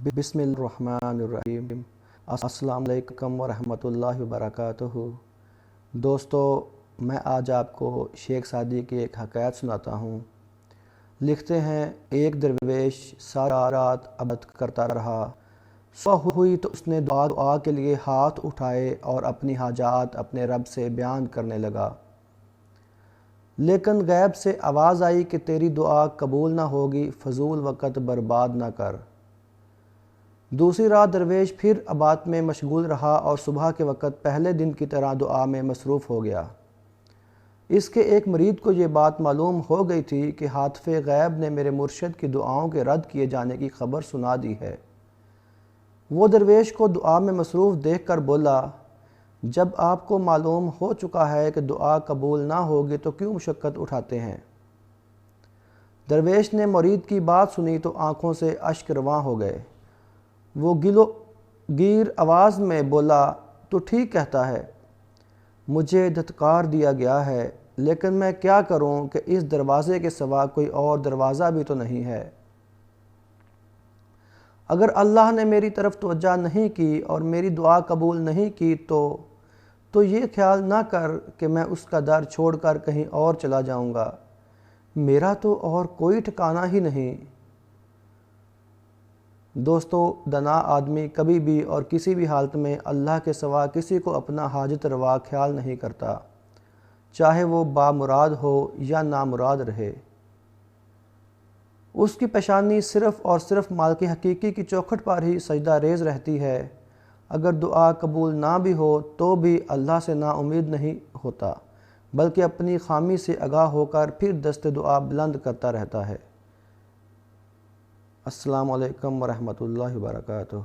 بسم اللہ الرحمن الرحیم۔ السلام علیکم ورحمۃ اللہ وبرکاتہ۔ دوستو، میں آج آپ کو شیخ سعدی کی ایک حکایت سناتا ہوں۔ لکھتے ہیں، ایک درویش ساری رات عبادت کرتا رہا۔ صبح ہوئی تو اس نے دعا کے لیے ہاتھ اٹھائے اور اپنی حاجات اپنے رب سے بیان کرنے لگا، لیکن غیب سے آواز آئی کہ تیری دعا قبول نہ ہوگی، فضول وقت برباد نہ کر۔ دوسری رات درویش پھر عبادت میں مشغول رہا اور صبح کے وقت پہلے دن کی طرح دعا میں مصروف ہو گیا۔ اس کے ایک مرید کو یہ بات معلوم ہو گئی تھی کہ ہاتف غیب نے میرے مرشد کی دعاؤں کے رد کیے جانے کی خبر سنا دی ہے۔ وہ درویش کو دعا میں مصروف دیکھ کر بولا، جب آپ کو معلوم ہو چکا ہے کہ دعا قبول نہ ہوگی تو کیوں مشقت اٹھاتے ہیں؟ درویش نے مرید کی بات سنی تو آنکھوں سے اشک رواں ہو گئے۔ وہ گیر آواز میں بولا، تو ٹھیک کہتا ہے، مجھے دھتکار دیا گیا ہے، لیکن میں کیا کروں کہ اس دروازے کے سوا کوئی اور دروازہ بھی تو نہیں ہے۔ اگر اللہ نے میری طرف توجہ نہیں کی اور میری دعا قبول نہیں کی تو یہ خیال نہ کر کہ میں اس کا در چھوڑ کر کہیں اور چلا جاؤں گا، میرا تو اور کوئی ٹھکانہ ہی نہیں۔ دوستو، دنا آدمی کبھی بھی اور کسی بھی حالت میں اللہ کے سوا کسی کو اپنا حاجت روا خیال نہیں کرتا، چاہے وہ بامراد ہو یا نامراد رہے۔ اس کی پیشانی صرف اور صرف مالک حقیقی کی چوکھٹ پر ہی سجدہ ریز رہتی ہے۔ اگر دعا قبول نہ بھی ہو تو بھی اللہ سے نا امید نہیں ہوتا، بلکہ اپنی خامی سے آگاہ ہو کر پھر دست دعا بلند کرتا رہتا ہے۔ السلام علیکم ورحمۃ اللہ وبرکاتہ۔